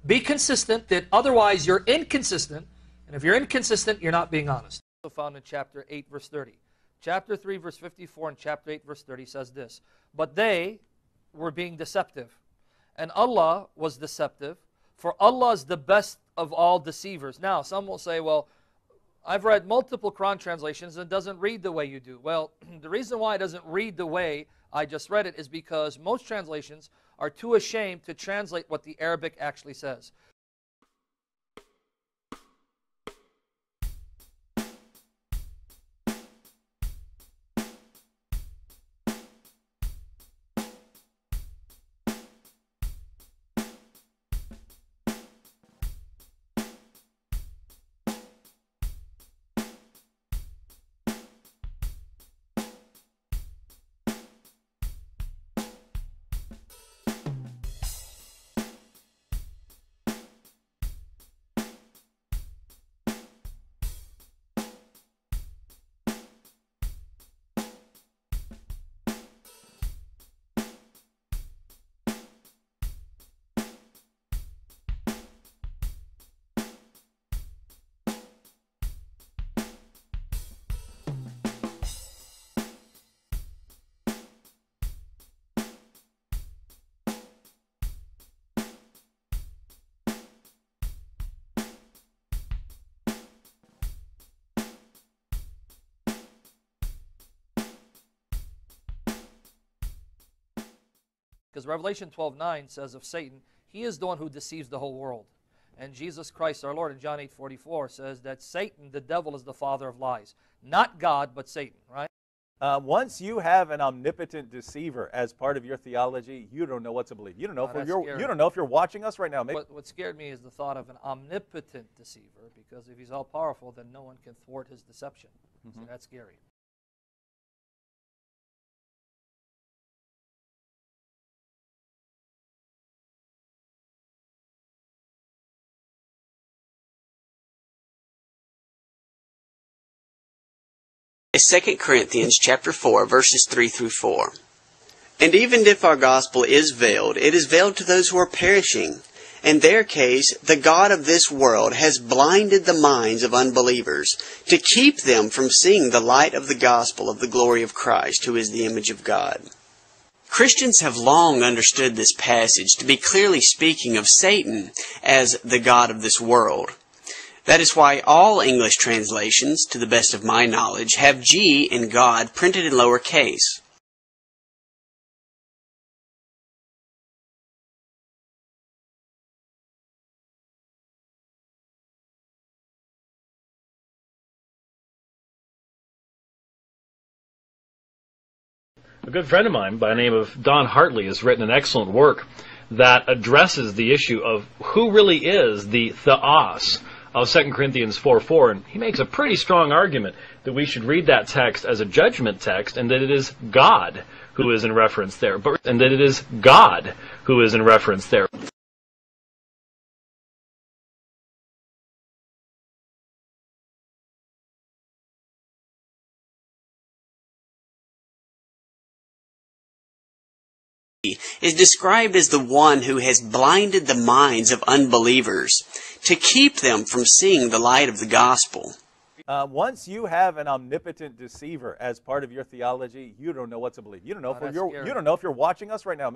Be consistent, that otherwise you're inconsistent. And if you're inconsistent, you're not being honest. Also found in chapter 8, verse 30. Chapter 3, verse 54 and chapter 8, verse 30 says this. But they were being deceptive, and Allah was deceptive, for Allah is the best of all deceivers. Now, some will say, well, I've read multiple Quran translations and it doesn't read the way you do. Well, the reason why it doesn't read the way I just read it is because most translations are too ashamed to translate what the Arabic actually says. Because Revelation 12:9 says of Satan, he is the one who deceives the whole world. And Jesus Christ our Lord in John 8:44 says that Satan, the devil, is the father of lies. Not God, but Satan, right? Once you have an omnipotent deceiver as part of your theology, you don't know what to believe. You don't know, you don't know if you're watching us right now. What scared me is the thought of an omnipotent deceiver, because if he's all-powerful, then no one can thwart his deception. So that's scary. is 2 Corinthians chapter 4, verses 3 through 4. And even if our gospel is veiled, it is veiled to those who are perishing. In their case, the God of this world has blinded the minds of unbelievers to keep them from seeing the light of the gospel of the glory of Christ, who is the image of God. Christians have long understood this passage to be clearly speaking of Satan as the God of this world. That is why all English translations, to the best of my knowledge, have G in God printed in lower case. A good friend of mine by the name of Don Hartley has written an excellent work that addresses the issue of who really is the theos of 2 Corinthians 4:4, and he makes a pretty strong argument that we should read that text as a judgment text, and that it is God who is in reference there. Is described as the one who has blinded the minds of unbelievers to keep them from seeing the light of the gospel. Once you have an omnipotent deceiver as part of your theology, you don't know what to believe. You don't know if you're watching us right now.